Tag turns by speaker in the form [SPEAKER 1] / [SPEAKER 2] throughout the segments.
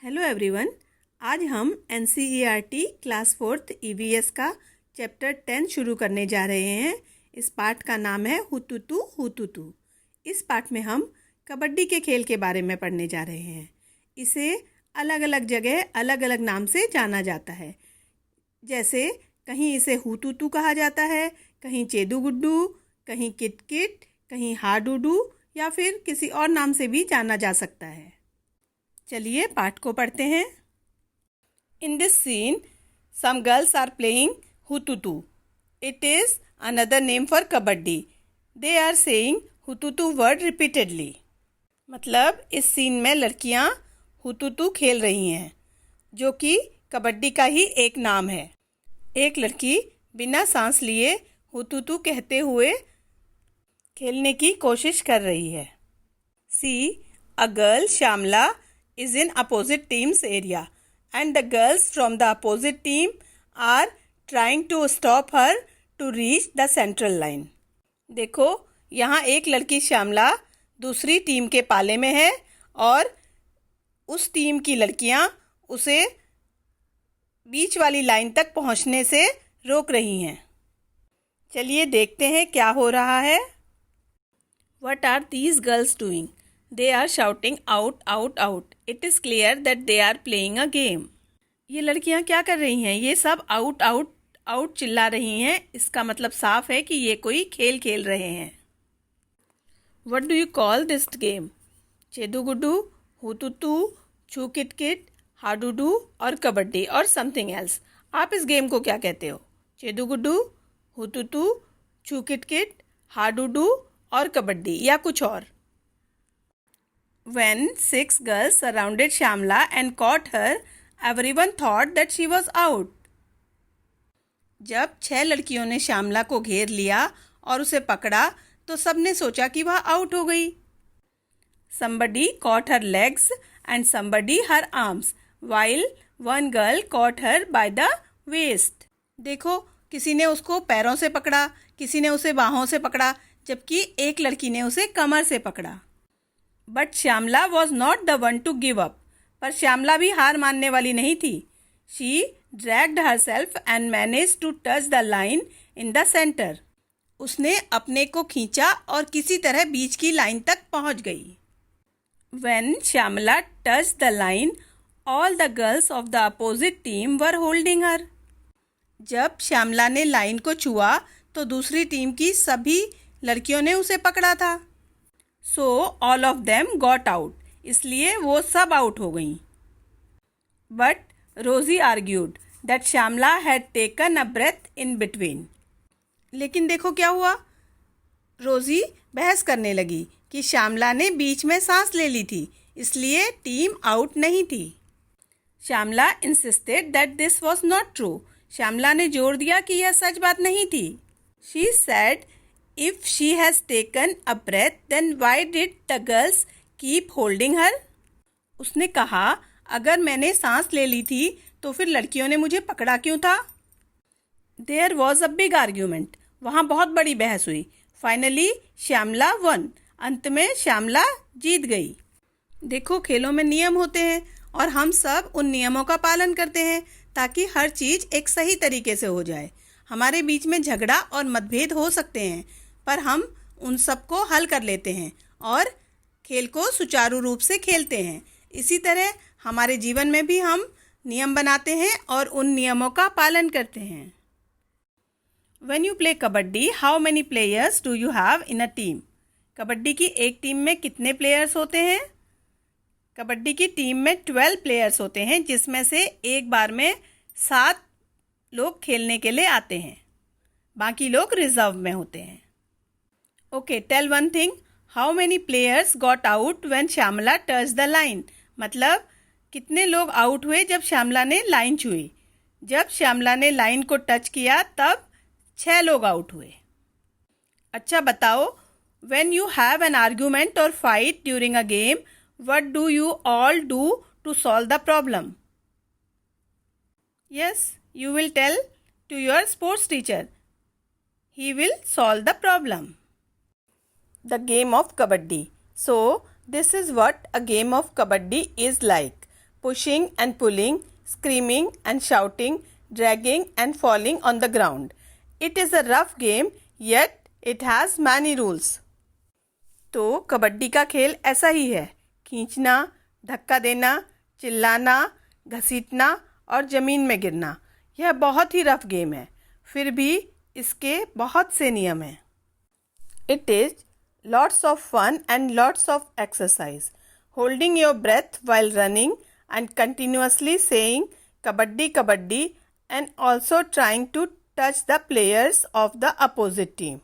[SPEAKER 1] Hello everyone. आज हम NCERT class 4th EVS का चैप्टर 10 शुरू करने जा रहे हैं। इस पाठ का नाम है हुतुतु हुतुतु। इस पाठ में हम कबड्डी के खेल के बारे में पढ़ने जा रहे हैं। इसे अलग अलग जगह अलग अलग नाम से जाना जाता है। जैसे कहीं इसे हुतुतु कहा जाता है, कहीं चेदू गुड्डू, कहीं किटकिट, कहीं हाडूडू या फिर किसी और नाम से भी जाना जा सकता है। चलिए पाठ को पढ़ते हैं। In this scene some girls are playing hututu. It is another name for kabaddi. They are saying hututu word repeatedly. मतलब इस सीन में लड़कियां हुतुतु खेल रही हैं, जो कि कबड्डी का ही एक नाम है। एक लड़की बिना सांस लिए हुतुतु कहते हुए खेलने की कोशिश कर रही है। See a girl Shyamala is in opposite team's area and the girls from the opposite team are trying to stop her to reach the central line. देखो यहाँ एक लड़की श्यामला दूसरी टीम के पाले में है और उस टीम की लड़कियाँ उसे बीच वाली लाइन तक पहुँचने से रोक रही हैं। चलिए देखते हैं क्या हो रहा है। What are these girls doing? They are shouting out, out, out. It is clear that they are playing a game. ये लड़कियां क्या कर रही हैं? ये सब आउट आउट आउट चिल्ला रही हैं। इसका मतलब साफ है कि ये कोई खेल खेल रहे हैं। What do you call this game? चेदू Guddu, हुतुतु, छू किटकिट, हाडूडू और कबड्डी और समथिंग एल्स। आप इस गेम को क्या कहते हो? चेदू गुड्डू, हुतुतु, छू किटकिट, हाडूडू और कबड्डी या कुछ और? When 6 girls surrounded Shyamala and caught her, everyone thought that she was out. जब 6 लड़कियों ने श्यामला को घेर लिया और उसे पकड़ा तो सबने सोचा कि वह आउट हो गई। Somebody caught her legs and somebody her arms, while one girl caught her by the waist. देखो, किसी ने उसको पैरों से पकड़ा, किसी ने उसे बाहों से पकड़ा, जबकि एक लड़की ने उसे कमर से पकड़ा। But Shyamala was not the one to give up. पर श्यामला भी हार मानने वाली नहीं थी। She dragged herself and manage to touch the line in the centre. उसने अपने को खींचा और किसी तरह बीच की लाइन तक पहुंच गई। When Shyamala touch the line, all the girls of the opposite team were holding her. जब श्यामला ने लाइन को छुआ तो दूसरी टीम की सभी लड़कियों ने उसे पकड़ा था। So all of them got out. इसलिए वो सब आउट हो गईं। But Rosie argued that Shyamala had taken a breath in between. लेकिन देखो क्या हुआ। रोजी बहस करने लगी कि श्यामला ने बीच में सांस ले ली थी, इसलिए टीम आउट नहीं थी। Shyamala insisted that this was not true. Shyamala ने जोर दिया कि यह सच बात नहीं थी। She said If she has taken a breath, then why did the girls keep holding her? उसने कहा, अगर मैंने सांस ले ली थी तो फिर लड़कियों ने मुझे पकड़ा क्यों था? There was a big argument. वहाँ बहुत बड़ी बहस हुई। Finally, Shyamala won. अंत में श्यामला जीत गई। देखो, खेलों में नियम होते हैं और हम सब उन नियमों का पालन करते हैं ताकि हर चीज एक सही तरीके से हो जाए। हमारे बीच में झगड़ा और मतभेद हो सकते हैं, पर हम उन सबको हल कर लेते हैं और खेल को सुचारू रूप से खेलते हैं। इसी तरह हमारे जीवन में भी हम नियम बनाते हैं और उन नियमों का पालन करते हैं। When you play kabaddi, how many players do you have in a team? Kabaddi की एक टीम में कितने प्लेयर्स होते हैं? कबड्डी की टीम में 12 प्लेयर्स होते हैं, जिसमें से एक बार में 7 लोग खेलने के लिए आते हैं। बाकी लोग रिजर्व में होते हैं। Okay, tell one thing. How many players got out when Shyamala touch the line? मतलब कितने लोग आउट हुए जब श्यामला ने लाइन छुई? जब श्यामला ने लाइन को टच किया तब 6 लोग आउट हुए। अच्छा बताओ, when you have an argument और fight during a game, what do you all do to solve the problem? Yes, you will tell to your sports teacher. He will solve the problem. The game of kabaddi. So, this is what a game of kabaddi is like. pushing and pulling, screaming and shouting, dragging and falling on the ground. It is a rough game, yet it has many rules. तो कबड्डी का खेल ऐसा ही है, खींचना, धक्का देना, चिल्लाना, घसीटना और ज़मीन में गिरना। यह बहुत ही रफ गेम है, फिर भी इसके बहुत से नियम हैं। It is lots of fun and lots of exercise. Holding your breath while running and continuously saying kabaddi kabaddi and also trying to touch the players of the opposite team.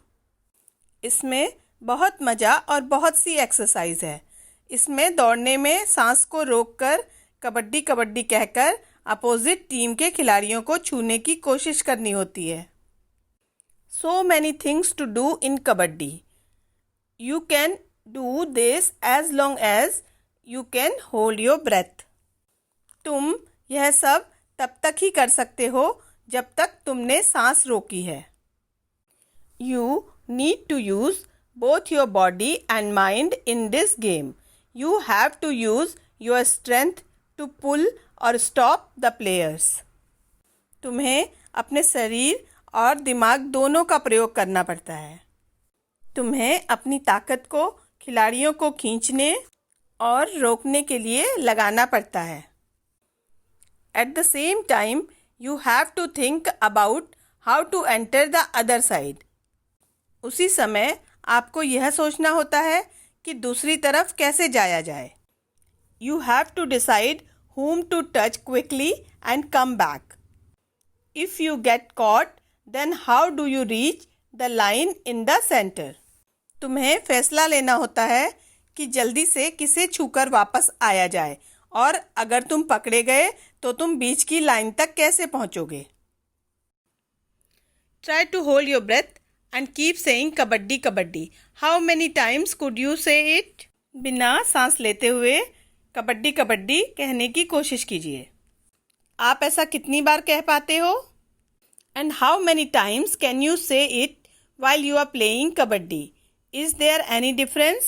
[SPEAKER 1] इसमें बहुत मज़ा और बहुत सी एक्सरसाइज है। इसमें दौड़ने में सांस को रोककर कबड्डी कबड्डी कहकर अपोजिट टीम के खिलाड़ियों को छूने की कोशिश करनी होती है। So many things to do in kabaddi. You can do this as long as you can hold your breath. तुम यह सब तब तक ही कर सकते हो जब तक तुमने सांस रोकी है। You need to use both your body and mind in this game. You have to use your strength to pull or stop the players. तुम्हें अपने शरीर और दिमाग दोनों का प्रयोग करना पड़ता है। तुम्हें अपनी ताकत को खिलाड़ियों को खींचने और रोकने के लिए लगाना पड़ता है। At the same time, you have to think about how to enter the other side. उसी समय आपको यह सोचना होता है कि दूसरी तरफ कैसे जाया जाए। You have to decide whom to touch quickly and come back. If you get caught, then how do you reach the line in the center? तुम्हें फैसला लेना होता है कि जल्दी से किसे छूकर वापस आया जाए और अगर तुम पकड़े गए तो तुम बीच की लाइन तक कैसे पहुंचोगे। Try to hold your breath and keep saying kabaddi kabaddi. How many times could you say it? बिना सांस लेते हुए कबड्डी कबड्डी कहने की कोशिश कीजिए। आप ऐसा कितनी बार कह पाते हो? And how many times can you say it while you are playing kabaddi? Is there any difference?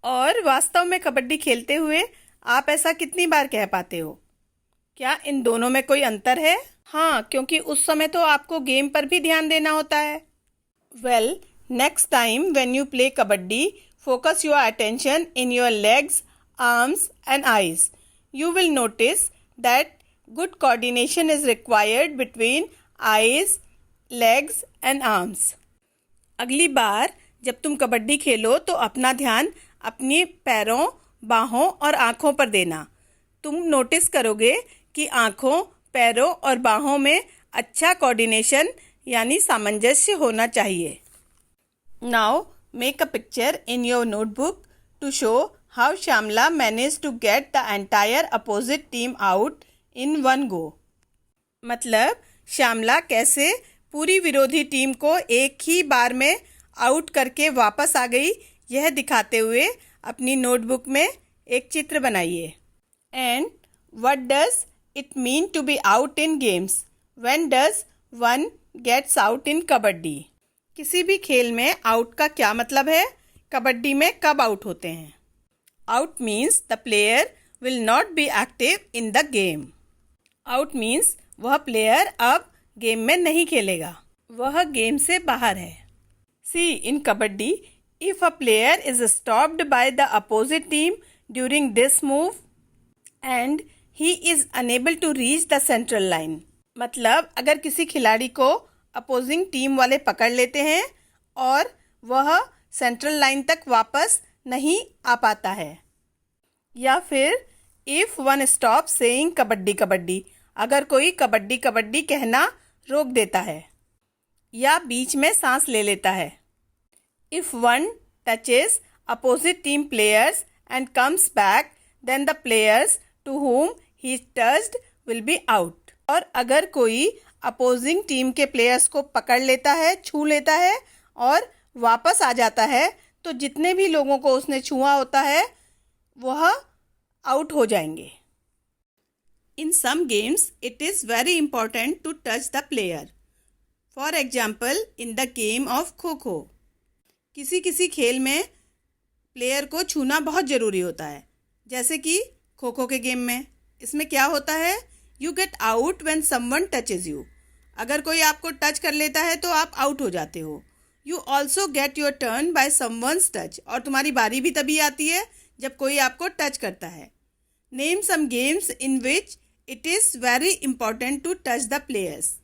[SPEAKER 1] और वास्तव में कबड्डी खेलते हुए आप ऐसा कितनी बार कह पाते हो? क्या इन दोनों में कोई अंतर है? हाँ, क्योंकि उस समय तो आपको गेम पर भी ध्यान देना होता है। Well, next time when you play kabaddi, focus your attention in your legs, arms and eyes. You will notice that good coordination is required between eyes, legs and arms. अगली बार जब तुम कबड्डी खेलो तो अपना ध्यान अपने पैरों, बाहों और आँखों पर देना। तुम नोटिस करोगे कि आँखों, पैरों और बाहों में अच्छा कोऑर्डिनेशन यानी सामंजस्य होना चाहिए। Now make a picture in your notebook to show how Shamla managed to get the entire opposite team out in one go. मतलब श्यामला कैसे पूरी विरोधी टीम को एक ही बार में आउट करके वापस आ गई, यह दिखाते हुए अपनी नोटबुक में एक चित्र बनाइए। And what does it mean to be out in games? When does one gets out in kabaddi? किसी भी खेल में आउट का क्या मतलब है? कबड्डी में कब आउट होते हैं? Out means the player will not be active in the game. Out means वह प्लेयर अब गेम में नहीं खेलेगा, वह गेम से बाहर है। See in kabaddi, if a player is stopped by the opposite team during this move and he is unable to reach the central line. मतलब अगर किसी खिलाड़ी को अपोजिंग टीम वाले पकड़ लेते हैं और वह सेंट्रल लाइन तक वापस नहीं आ पाता है। या फिर if one stop saying kabaddi kabaddi, अगर कोई कबड्डी कबड्डी कहना रोक देता है या बीच में सांस ले लेता है। If one touches opposite team players and comes back, then the players to whom he touched will be out. और अगर कोई अपोजिंग टीम के प्लेयर्स को पकड़ लेता है, छू लेता है और वापस आ जाता है, तो जितने भी लोगों को उसने छुआ होता है वह आउट हो जाएंगे। In some games, it is very important to touch the player. For example, in the game of kho-kho, किसी खेल में प्लेयर को छूना बहुत ज़रूरी होता है, जैसे कि खो खो के गेम में। इसमें क्या होता है? You get out when someone touches you. अगर कोई आपको टच कर लेता है तो आप आउट हो जाते हो। You also get your turn by someone's touch, और तुम्हारी बारी भी तभी आती है जब कोई आपको टच करता है। Name some games in which it is very important to touch the players.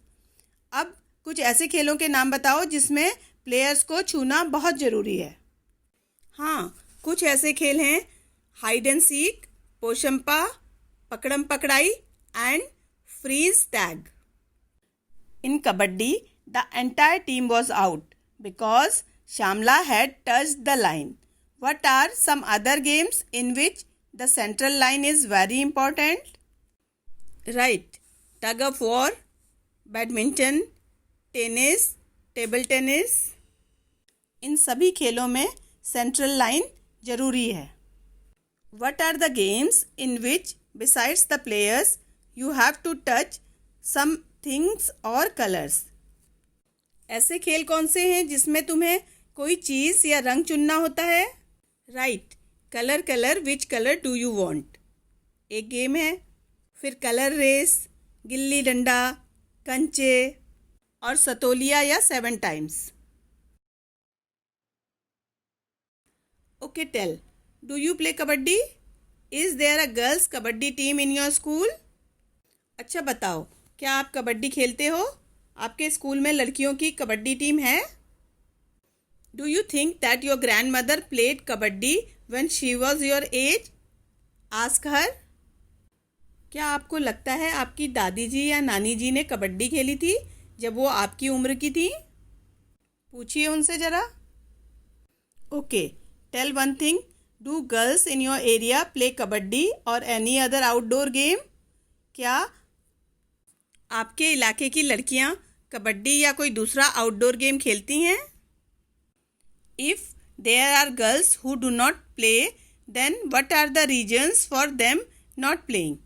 [SPEAKER 1] अब कुछ ऐसे खेलों के नाम बताओ जिसमें प्लेयर्स को छूना बहुत ज़रूरी है। हाँ, कुछ ऐसे खेल हैं हाइड एंड सीक, पोशंपा, पकड़म पकड़ाई and freeze tag. In kabaddi the entire team was out because Shyamala had touched the line. What are some other games in which the central line is very important? Right, tug of war, badminton, tennis, table tennis. इन सभी खेलों में central line जरूरी है। What are the games in which besides the players you have to touch some things or colors? ऐसे खेल कौन से हैं जिसमें तुम्हें कोई चीज़ या रंग चुनना होता है? Right, colour colour which colour do you want एक गेम है। फिर कलर रेस, गिल्ली डंडा, कंचे और सतोलिया या 7 times. Okay, tell, do you play kabaddi? Is there a girls kabaddi team in your school? अच्छा बताओ, क्या आप कबड्डी खेलते हो? आपके स्कूल में लड़कियों की कबड्डी टीम है? Do you think that your grandmother played kabaddi when she was your age? Ask her. क्या आपको लगता है आपकी दादी जी या नानी जी ने कबड्डी खेली थी जब वो आपकी उम्र की थी? पूछिए उनसे ज़रा। Okay, tell one thing, do girls in your area play kabaddi और एनी अदर आउटडोर गेम? क्या आपके इलाके की लड़कियां कबड्डी या कोई दूसरा आउटडोर गेम खेलती हैं? If there are girls who do not play, then what are the reasons for them not playing?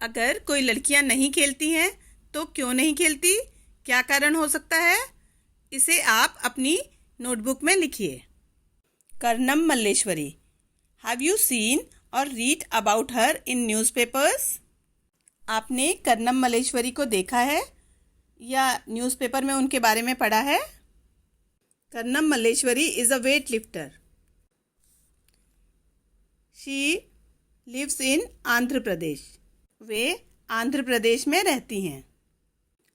[SPEAKER 1] अगर कोई लड़कियां नहीं खेलती हैं तो क्यों नहीं खेलती? क्या कारण हो सकता है? इसे आप अपनी नोटबुक में लिखिए। Karnam Malleswari, have you seen और read about her in newspapers? आपने कर्नम मल्लेश्वरी को देखा है या न्यूज़पेपर में उनके बारे में पढ़ा है? Karnam Malleswari is a weight lifter. She lives in Andhra Pradesh. वे आंध्र प्रदेश में रहती हैं।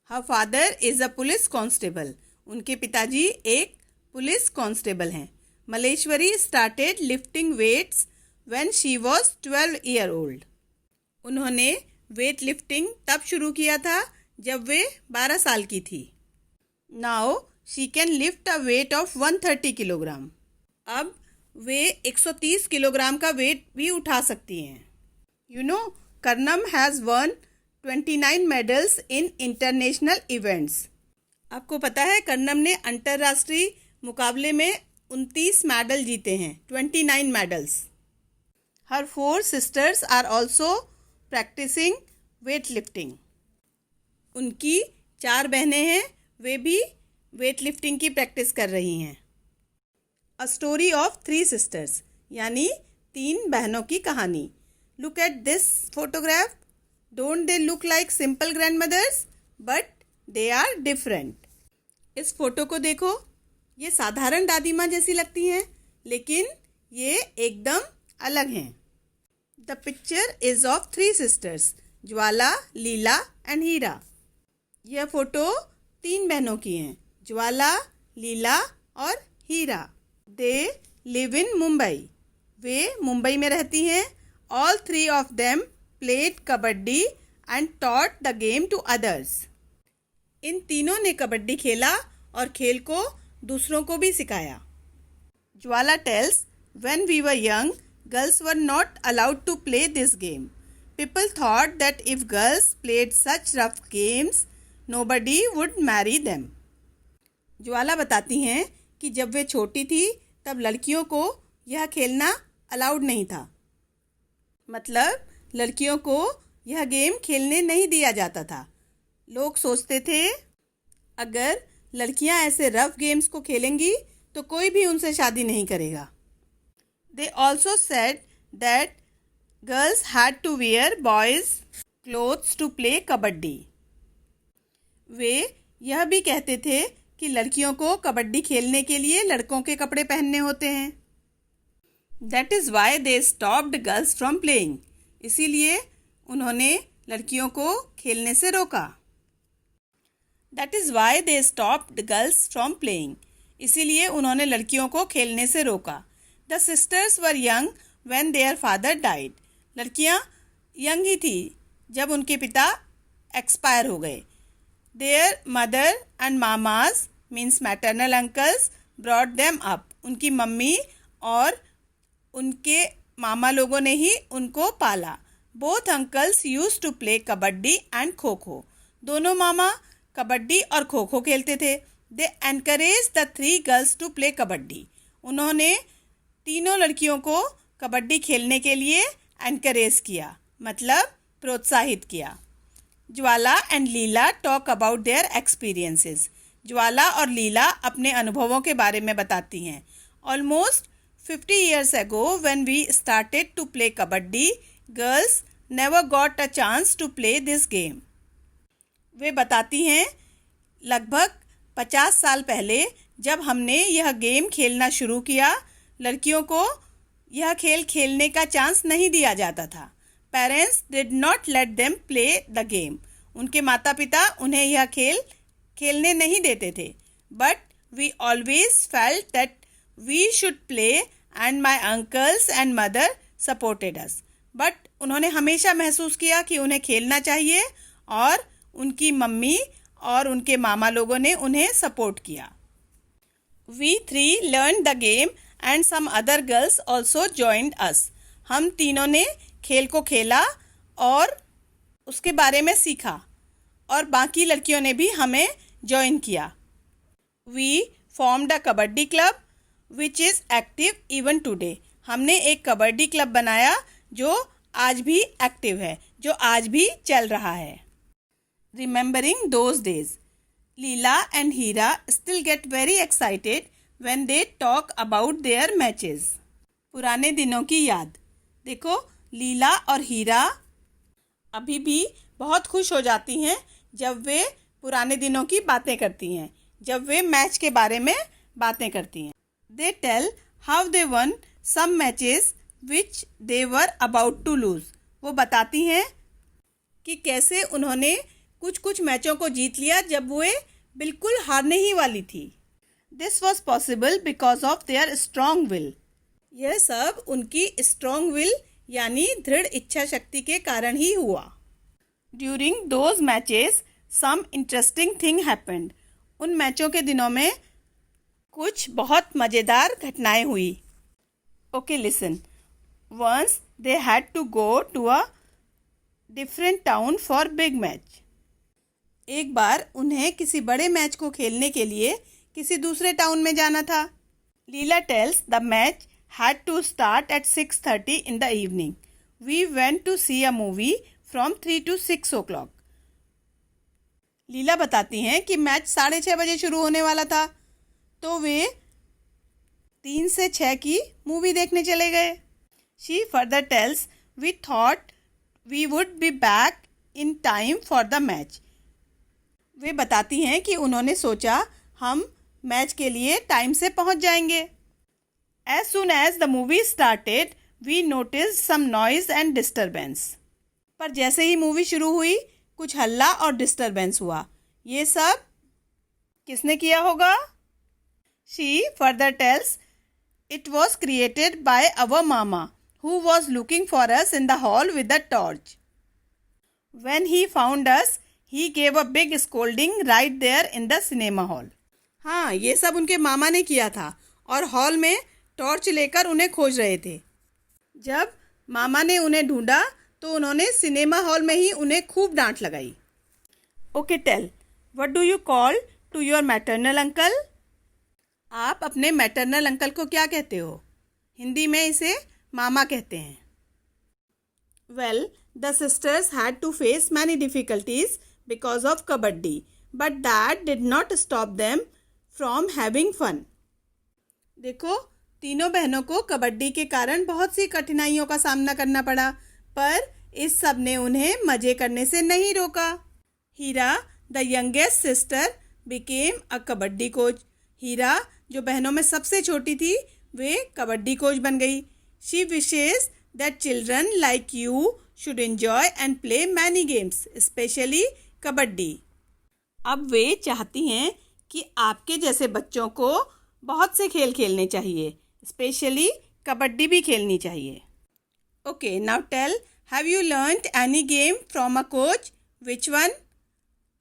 [SPEAKER 1] Her father is a police constable. उनके पिताजी एक पुलिस कांस्टेबल हैं। Malleswari started lifting weights when she was 12 year old. उन्होंने वेट लिफ्टिंग तब शुरू किया था जब वे 12 साल की थी। Now she can lift a weight of 130 kilogram. अब वे 130 किलोग्राम का वेट भी उठा सकती हैं। You know, Karnam has one 29 medals in international events. आपको पता है कर्नम ने अंतर्राष्ट्रीय मुकाबले में 29 मेडल जीते हैं, 29 medals. Her 4 sisters are also practising weightlifting. उनकी 4 बहनें हैं, वे भी वेट लिफ्टिंग की प्रैक्टिस कर रही हैं। अ स्टोरी ऑफ 3 सिस्टर्स, यानी 3 बहनों की कहानी। Look at this photograph. Don't they look like simple grandmothers, but they are different. इस फोटो को देखो, ये साधारण दादी माँ जैसी लगती हैं, लेकिन ये एकदम अलग हैं। The picture is of 3 sisters, Jwala, Leela and Heera. यह फोटो 3 बहनों की हैं, ज्वाला, लीला और Heera. They live in Mumbai. वे मुंबई में रहती हैं। All 3 of them played kabaddi and taught the game to others. इन तीनों ने कबड्डी खेला और खेल को दूसरों को भी सिखाया। Jwala tells, when we were young, girls were not allowed to play this game. People thought that if girls played such rough games, nobody would marry them. Jwala बताती हैं कि जब वे छोटी थी तब लड़कियों को यह खेलना अलाउड नहीं था। मतलब लड़कियों को यह गेम खेलने नहीं दिया जाता था। लोग सोचते थे अगर लड़कियां ऐसे रफ गेम्स को खेलेंगी तो कोई भी उनसे शादी नहीं करेगा। They also said that girls had to wear boys clothes to play kabaddi. वे यह भी कहते थे कि लड़कियों को कबड्डी खेलने के लिए लड़कों के कपड़े पहनने होते हैं। That is why they stopped girls from playing. इसीलिए उन्होंने लड़कियों को खेलने से रोका। That is why they stopped girls from playing. इसीलिए उन्होंने लड़कियों को खेलने से रोका। The sisters were young when their father died. लड़कियां यंग ही थी जब उनके पिता एक्सपायर हो गए। देयर मदर एंड मामाज means maternal uncles brought them up. उनकी मम्मी और उनके मामा लोगों ने ही उनको पाला। Both uncles used to play kabaddi and kho kho. दोनों मामा कबड्डी और खो खो खेलते थे। They encourage the 3 girls to play kabaddi. उन्होंने तीनों लड़कियों को कबड्डी खेलने के लिए एनकरेज किया, मतलब प्रोत्साहित किया। Jwala and Leela talk about their experiences. Jwala और लीला अपने अनुभवों के बारे में बताती हैं। Almost 50 years ago when we started to play kabaddi, girls never got a chance to play this game. वे बताती हैं लगभग 50 साल पहले जब हमने यह गेम खेलना शुरू किया, लड़कियों को यह खेल खेलने का चांस नहीं दिया जाता था। Parents did not let them play the game. उनके माता पिता उन्हें यह खेल खेलने नहीं देते थे। But we always felt that we should play and my uncles and mother supported us. बट उन्होंने हमेशा महसूस किया कि उन्हें खेलना चाहिए और उनकी मम्मी और उनके मामा लोगों ने उन्हें सपोर्ट किया। We 3 learn the game and some other girls also joined us. हम तीनों ने खेल को खेला और उसके बारे में सीखा और बाकी लड़कियों ने भी हमें ज्वाइन किया। We formed a kabaddi club which is active even today. हमने एक कबड्डी क्लब बनाया जो आज भी एक्टिव है, जो आज भी चल रहा है। Remembering those days, Leela and Heera still get very excited when they talk about their matches. पुराने दिनों की याद। देखो, लीला और हीरा अभी भी बहुत खुश हो जाती हैं जब वे पुराने दिनों की बातें करती हैं, जब वे मैच के बारे में बातें करती हैं। They tell how they won some matches which they were about to lose. वो बताती हैं कि कैसे उन्होंने कुछ मैचों को जीत लिया जब वे बिल्कुल हारने ही वाली थी। This was possible because of their strong will. यह सब उनकी स्ट्रॉन्ग विल यानी दृढ़ इच्छा शक्ति के कारण ही हुआ। During those matches some interesting thing happened. उन मैचों के दिनों में कुछ बहुत मज़ेदार घटनाएं हुई। Okay listen. Once they had to go to a different town for big match. एक बार उन्हें किसी बड़े मैच को खेलने के लिए किसी दूसरे टाउन में जाना था। Leela tells the match had to start at 6:30 in the evening. We went to see a movie from 3 to 6 o'clock. लीला बताती हैं कि मैच 6:30 बजे शुरू होने वाला था, तो वे 3 से 6 की मूवी देखने चले गए। She further tells, we thought we would be back in time for the match. वे बताती हैं कि उन्होंने सोचा हम मैच के लिए टाइम से पहुंच जाएंगे। As soon as the movie started, we noticed some noise and disturbance. पर जैसे ही मूवी शुरू हुई कुछ हल्ला और डिस्टरबेंस हुआ। ये सब किसने किया होगा? She further tells, it was created by our mama, who was looking for us in the hall with a torch. When he found us, he gave a big scolding right there in the cinema hall. हाँ, ये सब उनके मामा ने किया था और hall में torch लेकर उन्हें खोज रहे थे। जब मामा ने उन्हें ढूंढा तो उन्होंने सिनेमा हॉल में ही उन्हें खूब डांट लगाई। Okay tell, what do you call to your maternal uncle? आप अपने मैटरनल अंकल को क्या कहते हो? हिंदी में इसे मामा कहते हैं। Well, the sisters had to face many difficulties because of kabaddi, but that did not stop them from having fun. देखो, तीनों बहनों को कबड्डी के कारण बहुत सी कठिनाइयों का सामना करना पड़ा, पर इस सब ने उन्हें मज़े करने से नहीं रोका। Heera the youngest sister became a kabaddi coach. Heera जो बहनों में सबसे छोटी थी, वे कबड्डी कोच बन गई। She wishes that children like you should enjoy and play many games, specially kabaddi. अब वे चाहती हैं कि आपके जैसे बच्चों को बहुत से खेल खेलने चाहिए, स्पेशली कबड्डी भी खेलनी चाहिए। Okay, now tell, have you learned any game from a coach? Which one?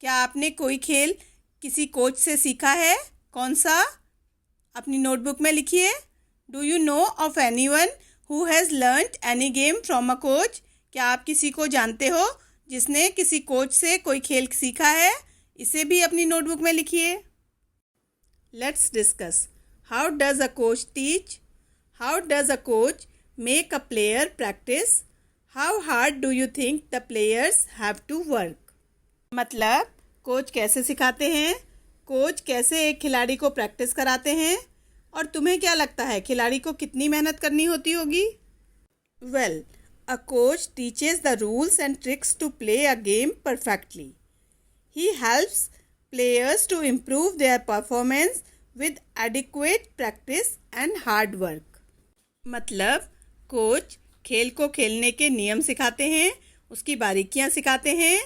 [SPEAKER 1] क्या आपने कोई खेल किसी कोच से सीखा है? कौन सा? अपनी नोटबुक में लिखिए। Do you know of any one who has learned any game from a coach? क्या आप किसी को जानते हो जिसने किसी कोच से कोई खेल सीखा है? इसे भी अपनी नोटबुक में लिखिए। Let's discuss. How does a coach teach? How does a coach make a player practice? How hard do you think the players have to work? मतलब कोच कैसे सिखाते हैं, कोच कैसे एक खिलाड़ी को प्रैक्टिस कराते हैं, और तुम्हें क्या लगता है खिलाड़ी को कितनी मेहनत करनी होती होगी? Well, a coach teaches the rules and tricks to play a game perfectly. He helps players to improve their performance with adequate practice and hard work. मतलब कोच खेल को खेलने के नियम सिखाते हैं, उसकी बारीकियां सिखाते हैं,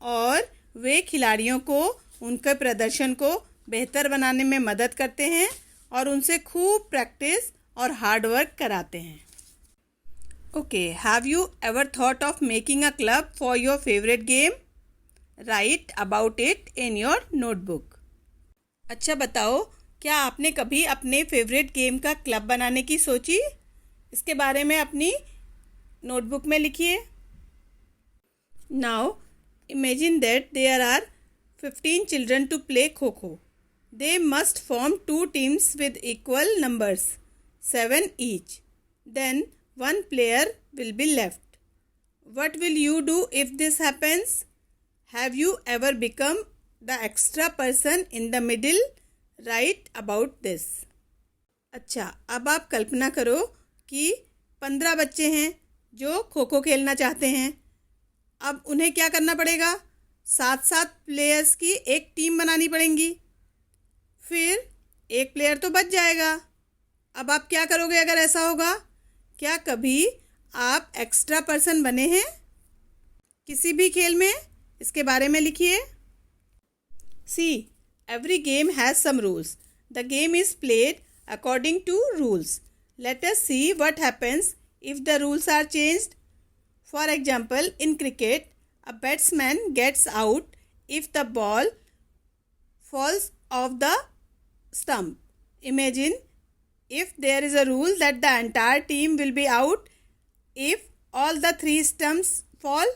[SPEAKER 1] और वे खिलाड़ियों को उनके प्रदर्शन को बेहतर बनाने में मदद करते हैं और उनसे खूब प्रैक्टिस और हार्ड वर्क कराते हैं। Okay, have you ever thought of making a club for your favorite game? Write about it in your notebook. अच्छा बताओ, क्या आपने कभी अपने फेवरेट गेम का क्लब बनाने की सोची? इसके बारे में अपनी नोटबुक में लिखिए। Now, imagine that there are 15 children to play Kho-Kho. They must form 2 teams with equal numbers, 7 each. Then one player will be left. What will you do if this happens? Have you ever become the extra person in the middle? Write about this. अच्छा, अब आप कल्पना करो कि 15 बच्चे हैं जो खो खो खेलना चाहते हैं। अब उन्हें क्या करना पड़ेगा? 7 प्लेयर्स की एक टीम बनानी पड़ेगी। फिर एक प्लेयर तो बच जाएगा। अब आप क्या करोगे अगर ऐसा होगा? क्या कभी आप एक्स्ट्रा पर्सन बने हैं किसी भी खेल में? इसके बारे में लिखिए। See, every game has some rules. The game is played according to rules. Let us see what happens if the rules are changed. For example, in cricket, a batsman gets out if the ball falls off the stump. Imagine if there is a rule that the entire team will be out if all the 3 stumps fall.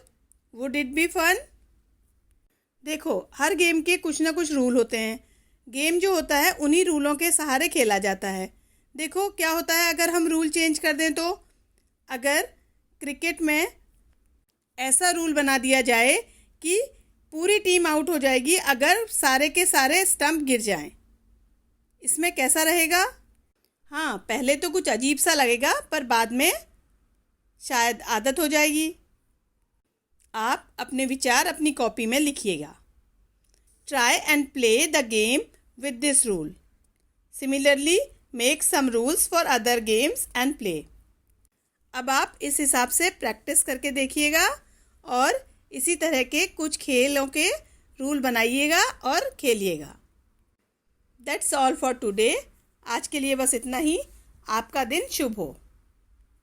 [SPEAKER 1] Would it be fun? देखो, हर game के कुछ ना कुछ rule होते हैं। Game जो होता है उन्हीं रूलों के सहारे खेला जाता है। देखो क्या होता है अगर हम रूल चेंज कर दें तो। अगर क्रिकेट में ऐसा रूल बना दिया जाए कि पूरी टीम आउट हो जाएगी अगर सारे के सारे स्टंप गिर जाएं, इसमें कैसा रहेगा? हाँ, पहले तो कुछ अजीब सा लगेगा पर बाद में शायद आदत हो जाएगी। आप अपने विचार अपनी कॉपी में लिखिएगा। Try and play the game with this rule. Similarly make some rules for other games and play. अब आप इस हिसाब से प्रैक्टिस करके देखिएगा और इसी तरह के कुछ खेलों के रूल बनाइएगा और खेलिएगा। That's all for today. आज के लिए बस इतना ही। आपका दिन शुभ हो।